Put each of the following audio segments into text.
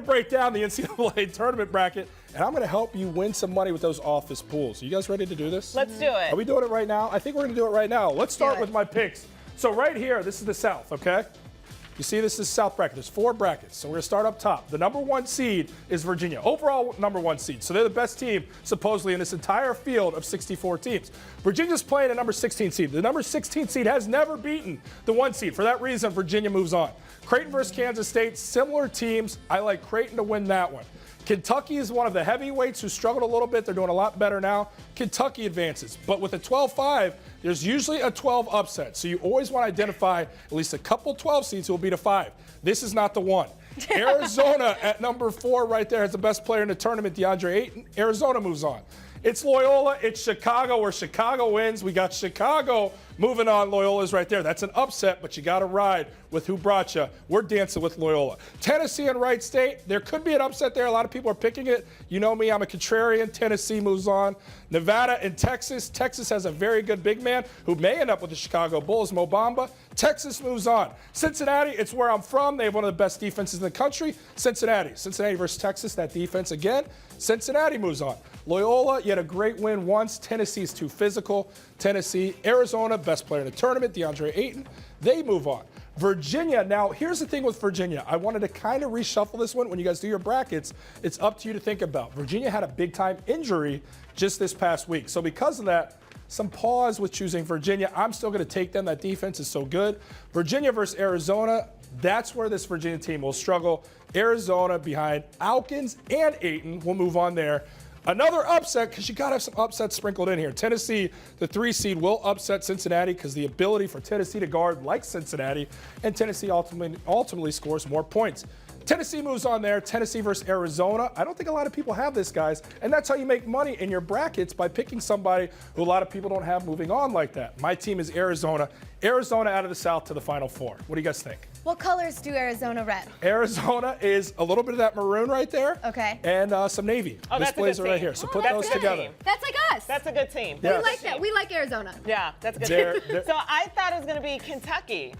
to break down the NCAA tournament bracket, and I'm going to help you win some money with those office pools. Are you guys ready to do this? Let's do it. Are we doing it right now? I think we're going to do it right now. Let's start with my picks. So right here, this is the South, okay? You see, this is South bracket. There's 4 brackets. So we're going to start up top. The number 1 seed is Virginia. Overall, number 1 seed. So they're the best team, supposedly, in this entire field of 64 teams. Virginia's playing a number 16 seed. The number 16 seed has never beaten the 1 seed. For that reason, Virginia moves on. Creighton versus Kansas State, similar teams. I like Creighton to win that one. Kentucky is one of the heavyweights who struggled a little bit. They're doing a lot better now. Kentucky advances. But with a 12-5, there's usually a 12 upset. So you always want to identify at least a couple 12 seeds who will beat a 5. This is not the one. Arizona at number 4 right there has the best player in the tournament, DeAndre Ayton. Arizona moves on. It's Loyola, it's Chicago, where Chicago wins. We got Chicago moving on. Loyola's right there. That's an upset, but you got to ride with who brought you. We're dancing with Loyola. Tennessee and Wright State, there could be an upset there. A lot of people are picking it. You know me, I'm a contrarian. Tennessee moves on. Nevada and Texas. Texas has a very good big man who may end up with the Chicago Bulls, Mo Bamba. Texas moves on. Cincinnati, it's where I'm from. They have one of the best defenses in the country. Cincinnati versus Texas, that defense again. Cincinnati moves on. Loyola, you had a great win once. Tennessee's too physical. Tennessee, Arizona, best player in the tournament, DeAndre Ayton. They move on. Virginia, now here's the thing with Virginia. I wanted to kind of reshuffle this one. When you guys do your brackets, it's up to you to think about. Virginia had a big-time injury just this past week. So because of that, some pause with choosing Virginia. I'm still going to take them. That defense is so good. Virginia versus Arizona, that's where this Virginia team will struggle. Arizona behind Alkins and Ayton will move on there. Another upset, because you got to have some upsets sprinkled in here. Tennessee, the 3 seed, will upset Cincinnati because the ability for Tennessee to guard like Cincinnati, and Tennessee ultimately scores more points. Tennessee moves on there. Tennessee versus Arizona. I don't think a lot of people have this, guys. And that's how you make money in your brackets, by picking somebody who a lot of people don't have moving on like that. My team is Arizona. Arizona out of the South to the Final Four. What do you guys think? What colors do Arizona red? Arizona is a little bit of that maroon right there. Okay. And some navy. Oh, this that's a good blazer right team. here. So Oh, put that's those good. together. That's like us. That's a good team. Yeah. We like that. We like Arizona. Yeah, that's a good team. They're- So I thought it was going to be Kentucky.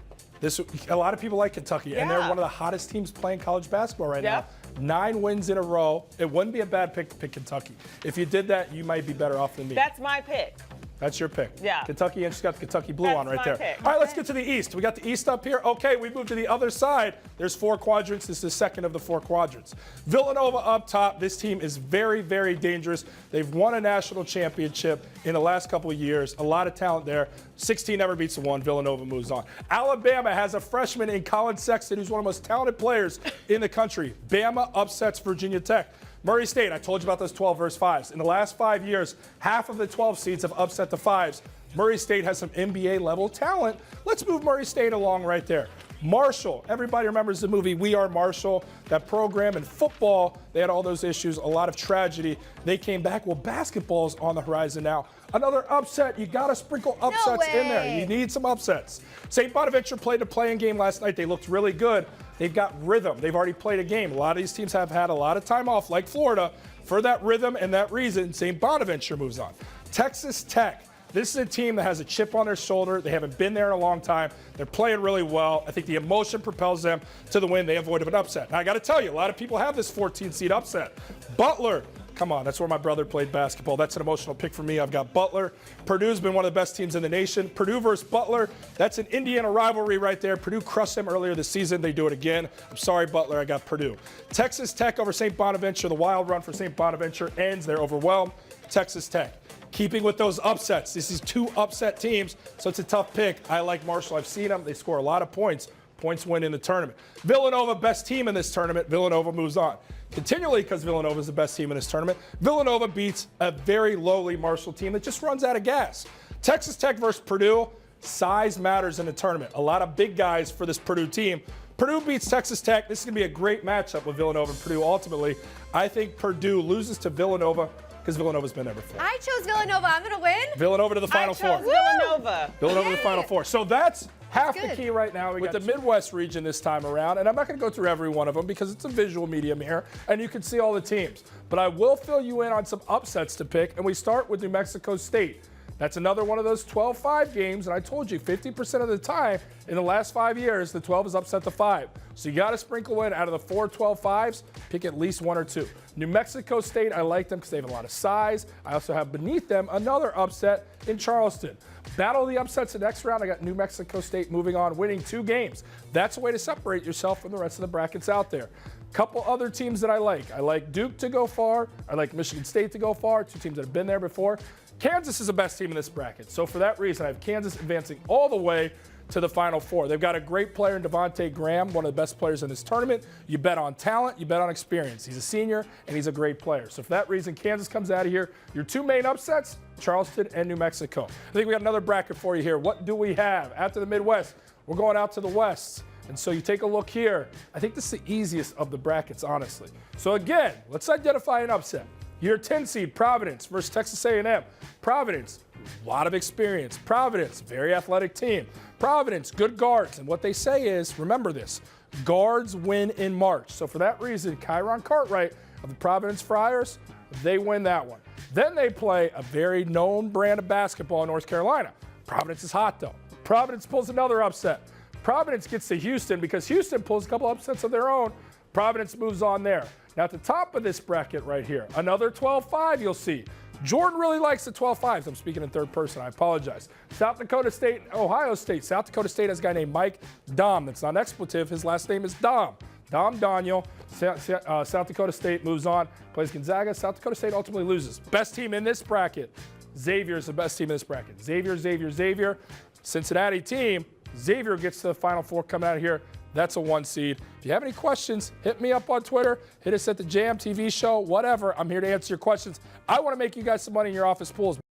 A lot of people like Kentucky, and they're Yeah. one of the hottest teams playing college basketball right Yeah. now. 9 wins in a row. It wouldn't be a bad pick to pick Kentucky. If you did that, you might be better off than me. That's my pick. That's your pick. Yeah. Kentucky, and she's got the Kentucky blue That's on right my there. pick. All right, let's get to the East. We got the East up here. Okay, we moved to the other side. There's 4 quadrants. This is the second of the 4 quadrants. Villanova up top. This team is very, very dangerous. They've won a national championship in the last couple of years. A lot of talent there. 16 never beats the 1. Villanova moves on. Alabama has a freshman in Colin Sexton, who's one of the most talented players in the country. Bama upsets Virginia Tech. Murray State, I told you about those 12 versus 5s. In the last 5 years, half of the 12 seeds have upset the 5s. Murray State has some NBA-level talent. Let's move Murray State along right there. Marshall, everybody remembers the movie We Are Marshall, that program in football. They had all those issues, a lot of tragedy. They came back. Well, basketball's on the horizon now. Another upset. You got to sprinkle upsets in there. You need some upsets. St. Bonaventure played a playing game last night. They looked really good. They've got rhythm. They've already played a game. A lot of these teams have had a lot of time off, like Florida. For that rhythm and that reason, St. Bonaventure moves on. Texas Tech. This is a team that has a chip on their shoulder. They haven't been there in a long time. They're playing really well. I think the emotion propels them to the win. They avoided an upset. Now, I got to tell you, a lot of people have this 14-seed upset. Butler, come on, that's where my brother played basketball. That's an emotional pick for me. I've got Butler. Purdue's been one of the best teams in the nation. Purdue versus Butler, that's an Indiana rivalry right there. Purdue crushed them earlier this season. They do it again. I'm sorry, Butler, I got Purdue. Texas Tech over St. Bonaventure. The wild run for St. Bonaventure ends. They're overwhelmed. Texas Tech. Keeping with those upsets. This is 2 upset teams, so it's a tough pick. I like Marshall. I've seen them. They score a lot of points. Points win in the tournament. Villanova, best team in this tournament. Villanova moves on. Continually, because Villanova is the best team in this tournament, Villanova beats a very lowly Marshall team that just runs out of gas. Texas Tech versus Purdue. Size matters in the tournament. A lot of big guys for this Purdue team. Purdue beats Texas Tech. This is going to be a great matchup with Villanova and Purdue ultimately. I think Purdue loses to Villanova because Villanova's been there before. I chose Villanova. I'm going to win. Villanova to the Final Four. Villanova. Villanova to the Final Four. So that's half the good. key right now. We got the Midwest region this time around, and I'm not going to go through every one of them because it's a visual medium here, and you can see all the teams. But I will fill you in on some upsets to pick, and we start with New Mexico State. That's another one of those 12-5 games, and I told you 50% of the time in the last 5 years, the 12 has upset the 5. So you got to sprinkle in out of the 4 12-5s, pick at least 1 or 2. New Mexico State, I like them because they have a lot of size. I also have beneath them another upset in Charleston. Battle of the upsets the next round. I got New Mexico State moving on, winning 2 games. That's a way to separate yourself from the rest of the brackets out there. Couple other teams that I like. I like Duke to go far. I like Michigan State to go far, 2 teams that have been there before. Kansas is the best team in this bracket. So for that reason, I have Kansas advancing all the way to the Final Four. They've got a great player in Devontae Graham, one of the best players in this tournament. You bet on talent, you bet on experience. He's a senior, and he's a great player. So for that reason, Kansas comes out of here. Your 2 main upsets, Charleston and New Mexico. I think we got another bracket for you here. What do we have? After the Midwest, we're going out to the West. And so you take a look here. I think this is the easiest of the brackets, honestly. So again, let's identify an upset. Your 10 seed, Providence versus Texas A&M. Providence, a lot of experience. Providence, very athletic team. Providence, good guards. And what they say is, remember this, guards win in March. So for that reason, Kyron Cartwright of the Providence Friars, they win that one. Then they play a very known brand of basketball in North Carolina. Providence is hot, though. Providence pulls another upset. Providence gets to Houston because Houston pulls a couple upsets of their own. Providence moves on there. Now at the top of this bracket right here, another 12-5 you'll see. Jordan really likes the 12-5s. I'm speaking in third person. I apologize. South Dakota State, Ohio State. South Dakota State has a guy named Mike Dom. That's not an expletive. His last name is Dom. Dom Daniel. South Dakota State moves on, plays Gonzaga. South Dakota State ultimately loses. Best team in this bracket. Xavier is the best team in this bracket. Xavier. Cincinnati team. Xavier gets to the Final Four coming out of here. That's a 1 seed. If you have any questions, hit me up on Twitter. Hit us at the Jam TV show, whatever. I'm here to answer your questions. I want to make you guys some money in your office pools.